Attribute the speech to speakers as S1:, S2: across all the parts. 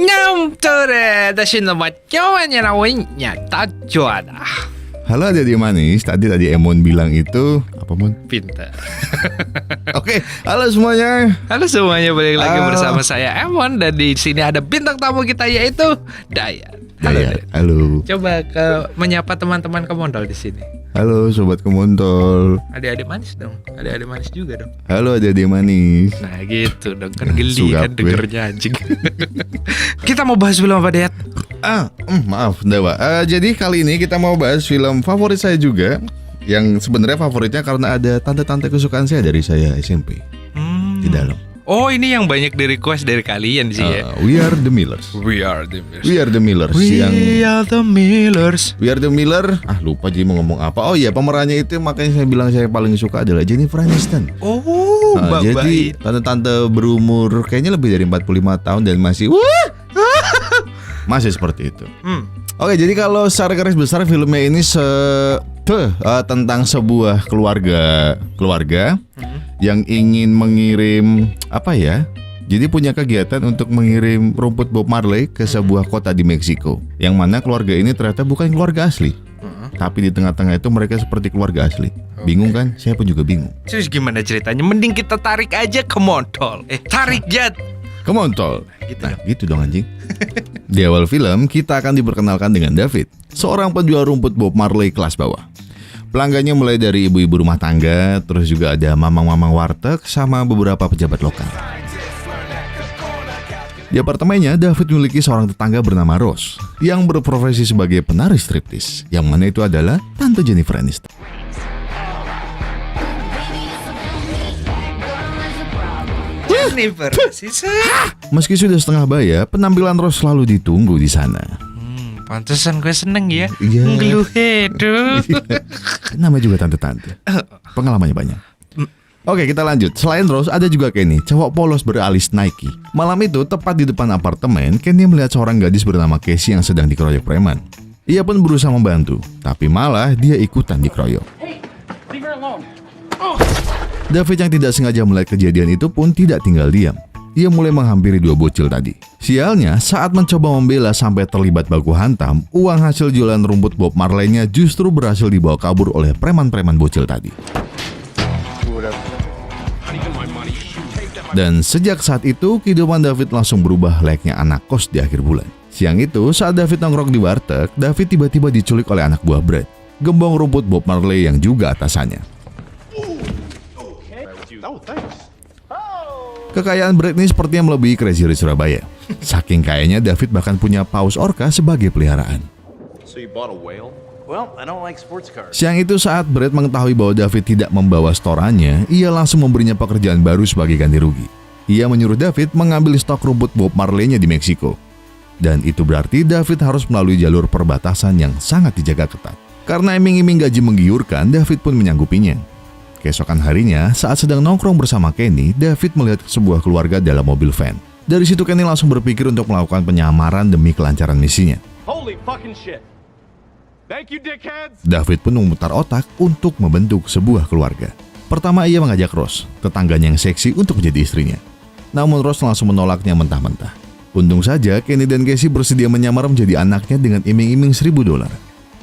S1: Nyamture, dashi no macamnya rawinnya tak juara.
S2: Halo adik-adik manis, tadi Emon bilang itu apa Mon?
S1: Pintar.
S2: Oke, halo semuanya.
S1: Halo semuanya, balik lagi bersama saya Emon dan di sini ada bintang tamu kita yaitu Dayat. Halo. Dayat.
S2: Halo.
S1: Coba menyapa teman-teman kemondol di sini.
S2: Halo sobat kemontol.
S1: Adik-adik manis dong. Adik-adik manis juga dong.
S2: Halo adik-adik manis.
S1: Nah gitu dong, kan geli kan
S2: Sugap,
S1: dengernya anjing. Kita mau bahas film apa, Dayat?
S2: Maaf Dewa. Jadi kali ini kita mau bahas film favorit saya juga, yang sebenarnya favoritnya karena ada tante-tante kesukaan saya dari saya SMP di dalam.
S1: Oh, ini yang banyak di request dari kalian sih ya.
S2: We Are The Millers.
S1: We Are The Millers.
S2: We Are The Millers.
S1: We Are The Millers.
S2: We Are The Miller. Lupa jadi mau ngomong apa. Oh iya, pemerannya itu makanya saya bilang saya paling suka adalah Jennifer Aniston.
S1: Oh,
S2: jadi tante-tante berumur kayaknya lebih dari 45 tahun dan masih masih seperti itu. Oke, jadi kalau secara garis besar filmnya ini tentang sebuah keluarga yang ingin mengirim jadi punya kegiatan untuk mengirim rumput Bob Marley ke sebuah kota di Meksiko, yang mana keluarga ini ternyata bukan keluarga asli. Tapi di tengah-tengah itu mereka seperti keluarga asli. Bingung kan? Saya pun juga bingung.
S1: Terus gimana ceritanya? Mending kita tarik aja ke montol. Tarik Jat.
S2: Kemontol. Gitu dong anjing. Di awal film kita akan diperkenalkan dengan David, seorang penjual rumput Bob Marley kelas bawah. Pelanggannya mulai dari ibu-ibu rumah tangga, terus juga ada mamang-mamang warteg sama beberapa pejabat lokal. Di apartemennya, David memiliki seorang tetangga bernama Rose yang berprofesi sebagai penari striptis, yang mana itu adalah Tante Jennifer Aniston. Meski sudah setengah baya, penampilan Rose selalu ditunggu di sana.
S1: Pantesan gue seneng ya.
S2: Iya.
S1: Ngeluheduh.
S2: Namanya juga tante-tante. Pengalamannya banyak. Oke, kita lanjut. Selain Rose, ada juga Kenny, cowok polos beralis Nike. Malam itu, tepat di depan apartemen, Kenny melihat seorang gadis bernama Casey yang sedang dikeroyok preman. Ia pun berusaha membantu, tapi malah dia ikutan dikeroyok. David yang tidak sengaja melihat kejadian itu pun tidak tinggal diam. Ia mulai menghampiri dua bocil tadi. Sialnya, saat mencoba membela sampai terlibat baku hantam, uang hasil jualan rumput Bob Marley-nya justru berhasil dibawa kabur oleh preman-preman bocil tadi. Dan sejak saat itu, kehidupan David langsung berubah layaknya anak kos di akhir bulan. Siang itu, saat David nongkrong di warteg, David tiba-tiba diculik oleh anak buah Brad, gembong rumput Bob Marley yang juga atasannya. Kekayaan Brad ini sepertinya melebihi Crazy Rich Surabaya. Saking kayanya, David bahkan punya paus orca sebagai peliharaan. Siang itu saat Brad mengetahui bahwa David tidak membawa setorannya, ia langsung memberinya pekerjaan baru sebagai ganti rugi. Ia menyuruh David mengambil stok rumput Bob Marley-nya di Meksiko. Dan itu berarti David harus melalui jalur perbatasan yang sangat dijaga ketat. Karena iming-iming gaji menggiurkan, David pun menyanggupinya. Keesokan harinya, saat sedang nongkrong bersama Kenny, David melihat sebuah keluarga dalam mobil van. Dari situ Kenny langsung berpikir untuk melakukan penyamaran demi kelancaran misinya.
S3: Holy fucking shit. Thank you, dickheads.
S2: David pun memutar otak untuk membentuk sebuah keluarga. Pertama ia mengajak Rose, tetangganya yang seksi, untuk menjadi istrinya. Namun Rose langsung menolaknya mentah-mentah. Untung saja Kenny dan Casey bersedia menyamar menjadi anaknya dengan iming-iming $1.000.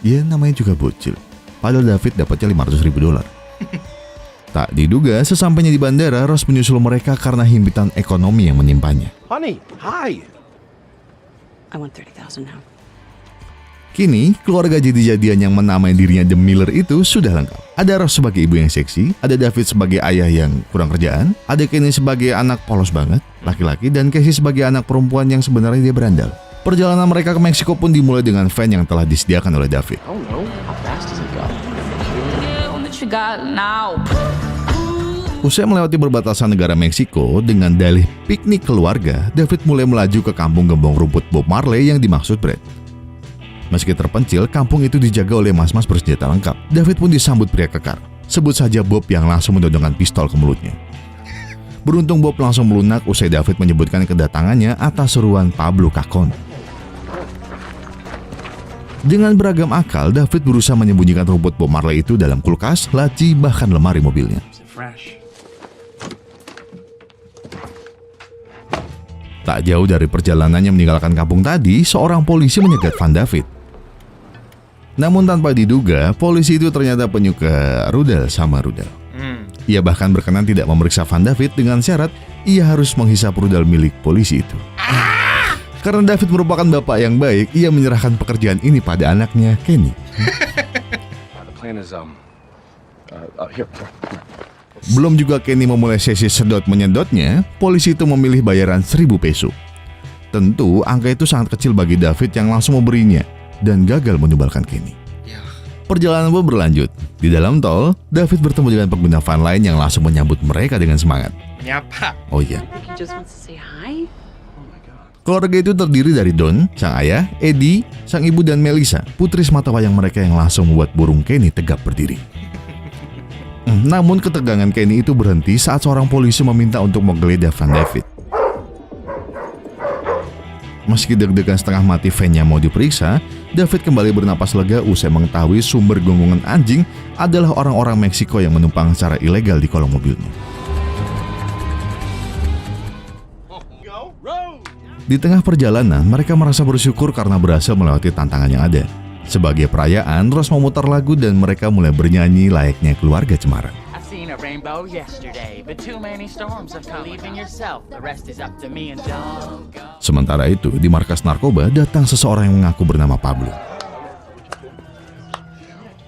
S2: Ya, namanya juga bocil. Padahal David dapatnya $500.000. Tak diduga, sesampainya di bandara, Rose menyusul mereka karena himpitan ekonomi yang menimpanya.
S3: Honey, hi.
S4: I want 30,000 now.
S2: Kini, keluarga jadi-jadian yang menamai dirinya The Miller itu sudah lengkap. Ada Rose sebagai ibu yang seksi, ada David sebagai ayah yang kurang kerjaan, ada Kenny sebagai anak polos banget, laki-laki, dan Casey sebagai anak perempuan yang sebenarnya dia berandal. Perjalanan mereka ke Meksiko pun dimulai dengan van yang telah disediakan oleh David.
S3: Oh no, how fast does it go?
S2: Usai melewati perbatasan negara Meksiko dengan dalih piknik keluarga, David mulai melaju ke kampung gembong rumput Bob Marley yang dimaksud Brad. Meski terpencil, kampung itu dijaga oleh mas-mas bersenjata lengkap. David pun disambut pria kekar. Sebut saja Bob yang langsung mendodongkan pistol ke mulutnya. Beruntung Bob langsung melunak usai David menyebutkan kedatangannya atas seruan Pablo Cacon. Dengan beragam akal, David berusaha menyembunyikan rumput Bob Marley itu dalam kulkas, laci, bahkan lemari mobilnya.
S3: fresh.
S2: Tak jauh dari perjalanannya meninggalkan kampung tadi, seorang polisi menyegat Van David. Namun tanpa diduga, polisi itu ternyata penyuka rudal sama rudal. Ia bahkan berkenan tidak memeriksa Van David dengan syarat ia harus menghisap rudal milik polisi itu. Karena David merupakan bapak yang baik, ia menyerahkan pekerjaan ini pada anaknya, Kenny.
S3: The plan is here.
S2: Belum juga Kenny memulai sesi sedot menyedotnya, polisi itu memilih bayaran 1.000 peso. Tentu angka itu sangat kecil bagi David yang langsung memberinya dan gagal menubalkan Kenny. Perjalanan pun berlanjut. Di dalam tol, David bertemu dengan pengguna van lain yang langsung menyambut mereka dengan semangat.
S1: Menyapa.
S2: Oh iya,
S4: He just wants to say hi.
S2: keluarga itu terdiri dari Don, sang ayah, Eddie, sang ibu dan Melissa, putri semata wayang mereka yang langsung membuat burung Kenny tegap berdiri. Namun ketegangan Kenny itu berhenti saat seorang polisi meminta untuk menggeledah Van David. Meski deg-degan setengah mati van-nya mau diperiksa, David kembali bernapas lega usai mengetahui sumber gonggongan anjing adalah orang-orang Meksiko yang menumpang secara ilegal di kolong mobilnya. Di tengah perjalanan, mereka merasa bersyukur karena berhasil melewati tantangan yang ada. Sebagai perayaan, Rose memutar lagu dan mereka mulai bernyanyi layaknya keluarga cemara.
S5: I seen a rainbow yesterday, but too many storms have come. Believe in yourself, the rest is up to me and don't go.
S2: Sementara itu, di markas narkoba datang seseorang yang mengaku bernama Pablo.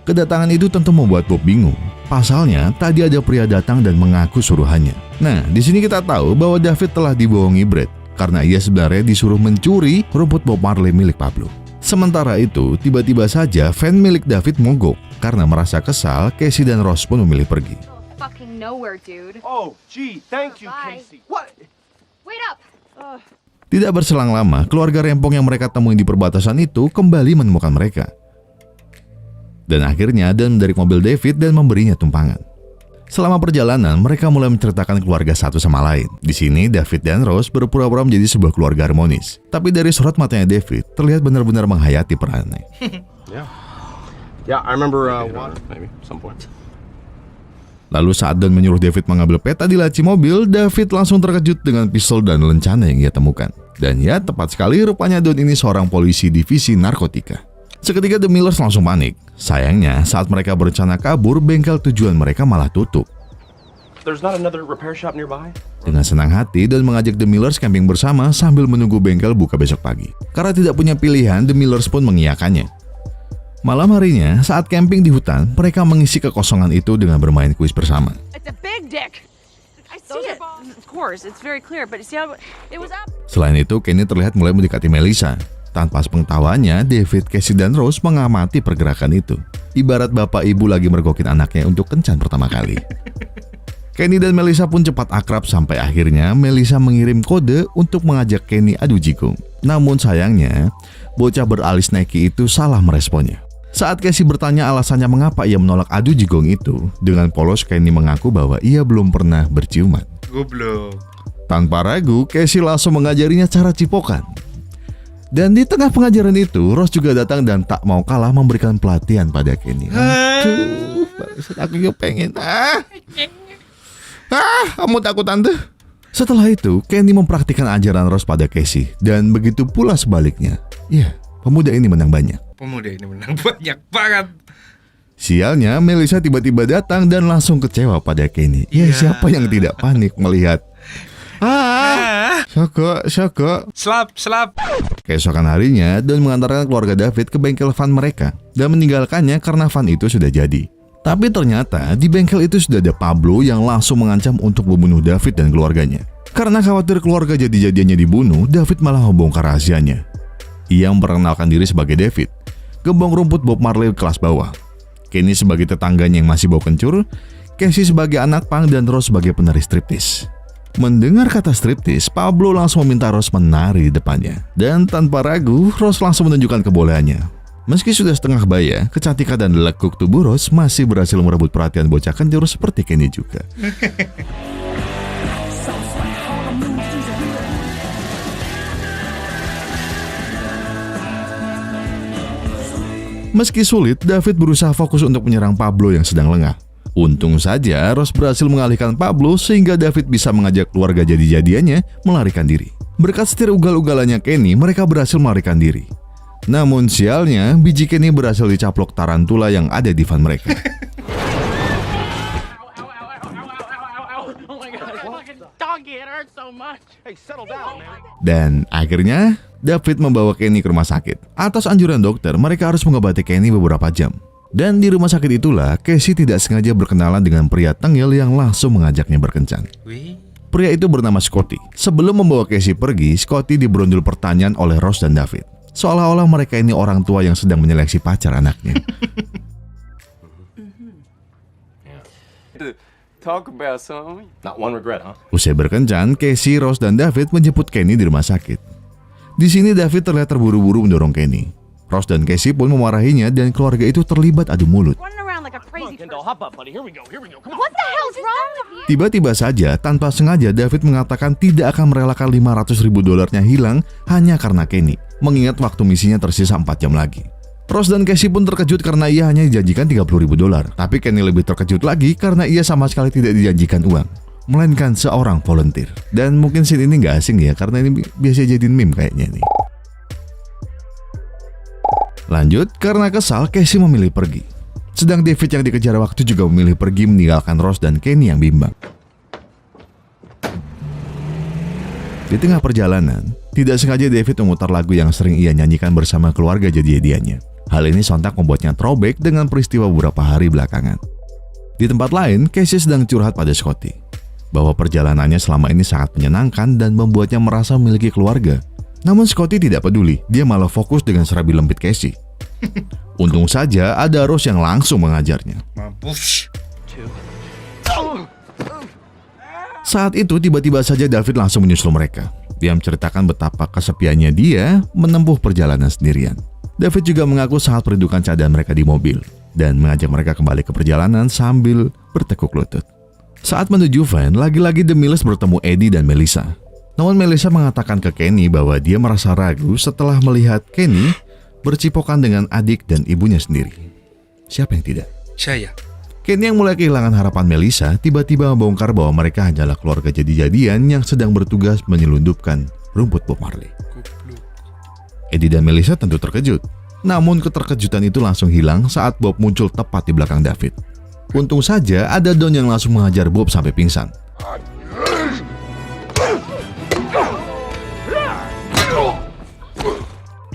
S2: Kedatangan itu tentu membuat Bob bingung. Pasalnya, tadi ada pria datang dan mengaku suruhannya. Nah, di sini kita tahu bahwa David telah dibohongi Brad karena ia sebenarnya disuruh mencuri rumput Bob Marley milik Pablo. Sementara itu, tiba-tiba saja van milik David mogok karena merasa kesal. Casey dan Rose pun memilih pergi.
S6: Fucking nowhere, dude.
S3: Oh, gee, thank you,
S6: Bye.
S3: Casey. What?
S6: Wait up!
S2: Tidak berselang lama, keluarga rempong yang mereka temui di perbatasan itu kembali menemukan mereka. Dan akhirnya Dan menderek mobil David dan memberinya tumpangan. Selama perjalanan, mereka mulai menceritakan keluarga satu sama lain. Di sini, David dan Rose berpura-pura menjadi sebuah keluarga harmonis. Tapi dari sorot matanya David, terlihat benar-benar menghayati perannya.
S3: Yeah, I remember maybe some point.
S2: Lalu saat Don menyuruh David mengambil peta di laci mobil, David langsung terkejut dengan pistol dan lencana yang ia temukan. Dan ya, tepat sekali rupanya Don ini seorang polisi divisi narkotika. Seketika The Millers langsung panik. Sayangnya, saat mereka berencana kabur, bengkel tujuan mereka malah tutup.
S3: There's not another repair shop nearby?
S2: Dengan senang hati, Don mengajak The Millers camping bersama sambil menunggu bengkel buka besok pagi. Karena tidak punya pilihan, The Millers pun mengiyakannya. Malam harinya, saat camping di hutan, mereka mengisi kekosongan itu dengan bermain kuis bersama.
S6: It's a big dick! I see it! Of course, it's very clear, but you see how it was up?
S2: Selain itu, Kenny terlihat mulai mendekati Melissa. Tanpa sepengetahuannya, David, Casey, dan Rose mengamati pergerakan itu. Ibarat bapak ibu lagi mergokin anaknya untuk kencan pertama kali. Kenny dan Melissa pun cepat akrab sampai akhirnya Melissa mengirim kode untuk mengajak Kenny adu jigong. Namun sayangnya, bocah beralis Nike itu salah meresponnya. Saat Casey bertanya alasannya mengapa ia menolak adu jigong itu, dengan polos Kenny mengaku bahwa ia belum pernah berciuman.
S1: Goblok.
S2: Tanpa ragu, Casey langsung mengajarinya cara cipokan. Dan di tengah pengajaran itu, Rose juga datang dan tak mau kalah memberikan pelatihan pada Kenny. Aduh, aku juga pengen. Kamu takut tante? Setelah itu, Kenny mempraktikkan ajaran Rose pada Casey. Dan begitu pula sebaliknya. Ya, pemuda ini menang banyak.
S1: Pemuda ini menang banyak banget.
S2: Sialnya, Melissa tiba-tiba datang dan langsung kecewa pada Kenny. Ya, siapa yang tidak panik melihat Syoko.
S1: Slap.
S2: Keesokan harinya, Don mengantarkan keluarga David ke bengkel van mereka dan meninggalkannya karena van itu sudah jadi. Tapi ternyata di bengkel itu sudah ada Pablo yang langsung mengancam untuk membunuh David dan keluarganya. Karena khawatir keluarga jadi-jadiannya dibunuh, David malah membongkar rahasianya. Ia memperkenalkan diri sebagai David, gembong rumput Bob Marley kelas bawah. Kenny sebagai tetangganya yang masih bau kencur, Casey sebagai anak pang dan Rose sebagai penari striptis. Mendengar kata striptis, Pablo langsung meminta Rose menari di depannya. Dan tanpa ragu, Rose langsung menunjukkan kebolehannya. Meski sudah setengah baya, kecantikan dan lekuk tubuh Rose masih berhasil merebut perhatian bocah kencur seperti Kenny juga. Meski sulit, David berusaha fokus untuk menyerang Pablo yang sedang lengah. Untung saja Ross berhasil mengalihkan Pablo sehingga David bisa mengajak keluarga jadi-jadiannya melarikan diri. Berkat setir ugal-ugalannya Kenny, mereka berhasil melarikan diri. Namun sialnya, biji Kenny berhasil dicaplok tarantula yang ada di van mereka.
S5: Oh my god, fucking donkey, it hurts so much.
S3: Hey, settle down, man.
S2: Dan akhirnya, David membawa Kenny ke rumah sakit. Atas anjuran dokter, mereka harus mengobati Kenny beberapa jam. Dan di rumah sakit itulah, Casey tidak sengaja berkenalan dengan pria tengil yang langsung mengajaknya berkencan. Pria itu bernama Scotty. Sebelum membawa Casey pergi, Scotty diberondol pertanyaan oleh Ross dan David. Seolah-olah mereka ini orang tua yang sedang menyeleksi pacar anaknya.
S7: Talk about something.
S3: Not one regret, huh?
S2: Usai berkencan, Casey, Ross, dan David menjemput Kenny di rumah sakit. Di sini David terlihat terburu-buru mendorong Kenny. Ross dan Casey pun memarahinya dan keluarga itu terlibat adu mulut.
S6: Running around like a crazy
S3: Kendall,
S6: person.
S3: hop up, buddy. Here we go. Come on.
S6: What the hell's wrong with you?
S2: Tiba-tiba saja, tanpa sengaja David mengatakan tidak akan merelakan $500,000 hilang hanya karena Kenny, mengingat waktu misinya tersisa 4 jam lagi. Ross dan Casey pun terkejut karena ia hanya dijanjikan $30,000. Tapi Kenny lebih terkejut lagi karena ia sama sekali tidak dijanjikan uang, melainkan seorang volunteer. Dan mungkin scene ini nggak asing ya, karena ini biasa jadiin meme kayaknya nih. Lanjut, karena kesal, Casey memilih pergi. Sedang David yang dikejar waktu juga memilih pergi meninggalkan Ross dan Kenny yang bimbang. Di tengah perjalanan, tidak sengaja David memutar lagu yang sering ia nyanyikan bersama keluarga jadi-jadiannya. Hal ini sontak membuatnya throwback dengan peristiwa beberapa hari belakangan. Di tempat lain, Casey sedang curhat pada Scotty bahwa perjalanannya selama ini sangat menyenangkan dan membuatnya merasa memiliki keluarga. Namun Scotty tidak peduli, dia malah fokus dengan serabi lembit Casey. Untung saja ada Ross yang langsung mengajarnya.
S1: Mampus.
S2: Saat itu tiba-tiba saja David langsung menyusul mereka. Dia menceritakan betapa kesepiannya dia menempuh perjalanan sendirian. David juga mengaku sangat merindukan keadaan mereka di mobil dan mengajak mereka kembali ke perjalanan sambil bertekuk lutut. Saat menuju van, lagi-lagi The Millers bertemu Eddie dan Melissa. Namun Melissa mengatakan ke Kenny bahwa dia merasa ragu setelah melihat Kenny bercipokan dengan adik dan ibunya sendiri. Siapa yang tidak?
S1: Saya.
S2: Kenny yang mulai kehilangan harapan Melissa tiba-tiba membongkar bahwa mereka hanyalah keluarga jadi-jadian yang sedang bertugas menyelundupkan rumput Bob Marley. Eddie dan Melissa tentu terkejut. Namun keterkejutan itu langsung hilang saat Bob muncul tepat di belakang David. Untung saja ada Don yang langsung menghajar Bob sampai pingsan.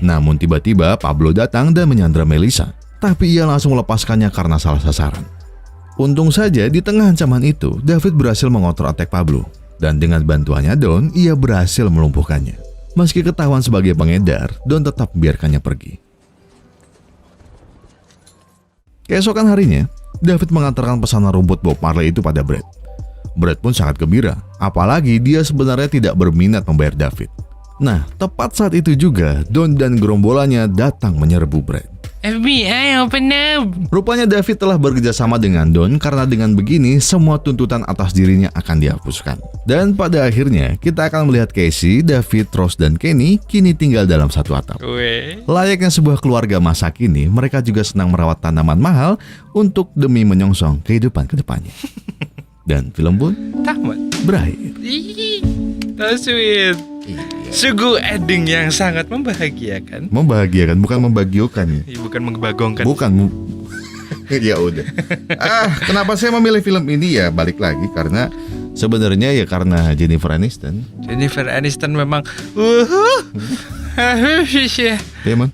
S2: Namun tiba-tiba Pablo datang dan menyandra Melissa. Tapi ia langsung melepaskannya karena salah sasaran. Untung saja di tengah ancaman itu, David berhasil mengontrol attack Pablo. Dan dengan bantuannya Don, ia berhasil melumpuhkannya. Meski ketahuan sebagai pengedar, Don tetap membiarkannya pergi. Keesokan harinya, David mengantarkan pesanan rumput Bob Marley itu pada Brad. Brad pun sangat gembira, apalagi dia sebenarnya tidak berminat membayar David. Nah, tepat saat itu juga, Don dan gerombolannya datang menyerbu Brad.
S1: FBI, open up.
S2: Rupanya David telah bekerja sama dengan Don karena dengan begini semua tuntutan atas dirinya akan dihapuskan. Dan pada akhirnya kita akan melihat Casey, David, Ross, dan Kenny kini tinggal dalam satu atap. Layaknya sebuah keluarga masa kini, mereka juga senang merawat tanaman mahal untuk demi menyongsong kehidupan kedepannya. Dan film pun
S1: Tamat.
S2: berakhir.
S1: So sweet. Sungguh ending yang sangat membahagiakan.
S2: Membahagiakan, bukan membagiukan ya.
S1: Bukan membagongkan.
S2: Bukan. Ya udah. Kenapa saya memilih film ini ya balik lagi karena sebenarnya ya karena Jennifer Aniston.
S1: Jennifer Aniston memang
S2: Emon.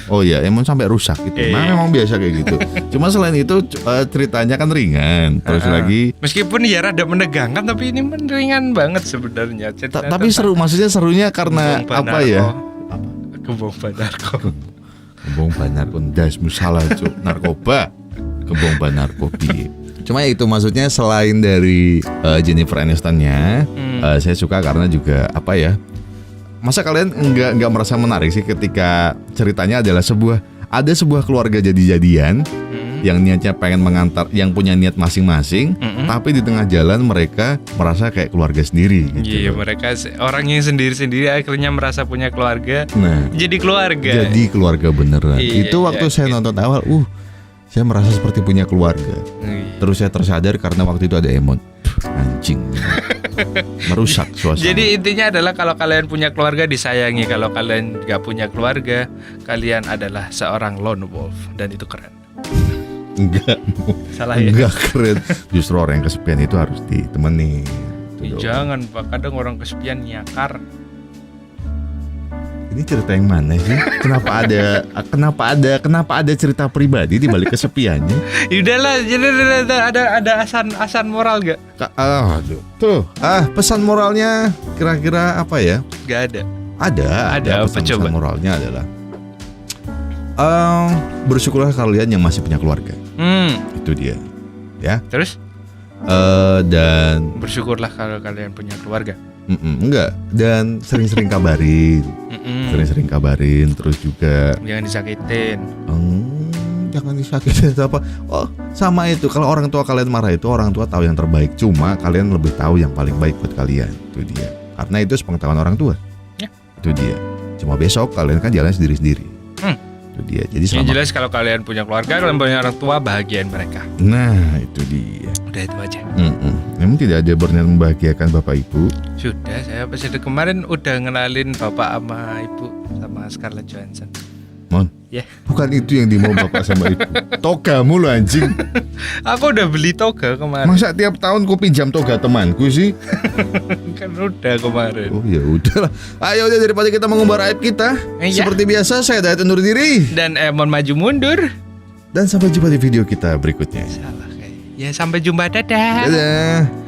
S2: Oh ya, Emon sampai rusak gitu. Memang biasa kayak gitu. Cuma selain itu ceritanya kan ringan. Terus lagi
S1: meskipun ya rada menegangkan tapi ini ringan banget sebenarnya.
S2: Tapi seru, maksudnya serunya karena apa ya?
S1: Kebong Banarko.
S2: Kebong Banarko, das musalah cuk, narkoba. Kebong Banarko piye. Cuma itu maksudnya selain dari Jennifer Aniston-nya, saya suka karena juga apa ya? Masa kalian nggak merasa menarik sih ketika ceritanya adalah sebuah keluarga jadi-jadian yang niatnya pengen mengantar, yang punya niat masing-masing, tapi di tengah jalan mereka merasa kayak keluarga sendiri gitu.
S1: Iya, mereka orang yang sendiri-sendiri akhirnya merasa punya keluarga.
S2: Nah,
S1: jadi keluarga.
S2: Jadi keluarga beneran.
S1: Iya,
S2: itu waktu saya
S1: gitu.
S2: nonton awal, Saya merasa seperti punya keluarga. Terus saya tersadar karena waktu itu ada Emon. Anjing. Merusak suasana.
S1: Jadi intinya adalah kalau kalian punya keluarga disayangi, kalau kalian gak punya keluarga, kalian adalah seorang lone wolf dan itu keren.
S2: Enggak.
S1: Salah ya?
S2: Enggak keren. Justru orang yang kesepian itu harus ditemenin. Itu dong.
S1: Jangan Pak, kadang orang kesepian nyakar.
S2: Ini cerita yang mana sih? Kenapa ada cerita pribadi di balik kesepiannya?
S1: Yaudahlah, jadi ada asan moral gak?
S2: Aduh. Tuh, pesan moralnya kira-kira apa ya?
S1: Gak ada.
S2: Ada
S1: apa
S2: pesan
S1: coba?
S2: moralnya adalah bersyukurlah kalian yang masih punya keluarga. Itu dia. Ya.
S1: Terus?
S2: Dan
S1: Bersyukurlah kalau kalian punya keluarga.
S2: enggak, dan sering-sering kabarin. Sering-sering kabarin, terus juga
S1: Jangan disakitin.
S2: jangan disakitin apa. Oh, sama itu. Kalau orang tua kalian marah itu orang tua tahu yang terbaik. Cuma kalian lebih tahu yang paling baik buat kalian. Itu dia. Karena itu sepengetahuan orang tua.
S1: Ya.
S2: Itu dia. Cuma besok kalian kan jalan sendiri-sendiri. Itu dia. Jadi
S1: Yang
S2: selama
S1: jelas kalau kalian punya keluarga, kalian punya orang tua, bahagiain mereka.
S2: Nah, itu dia.
S1: Udah itu aja.
S2: Memang tidak ada berniat membahagiakan bapak ibu.
S1: Sudah, saya episode kemarin udah ngenalin bapak sama ibu sama Scarlett Johansson.
S2: Mon,
S1: Ya.
S2: bukan itu yang dimau bapak sama ibu. Toga mulu anjing.
S1: Aku udah beli toga kemarin.
S2: Masa tiap tahun ku pinjam toga temanku sih?
S1: Kan udah kemarin.
S2: Oh ya udahlah. Ayo udah daripada kita mengumbar aib kita.
S1: Iya.
S2: Seperti biasa saya Dayat undur diri.
S1: Dan Emon maju mundur.
S2: Dan sampai jumpa di video kita berikutnya.
S1: Salah kayak. Ya sampai jumpa, dadah.
S2: Dadah.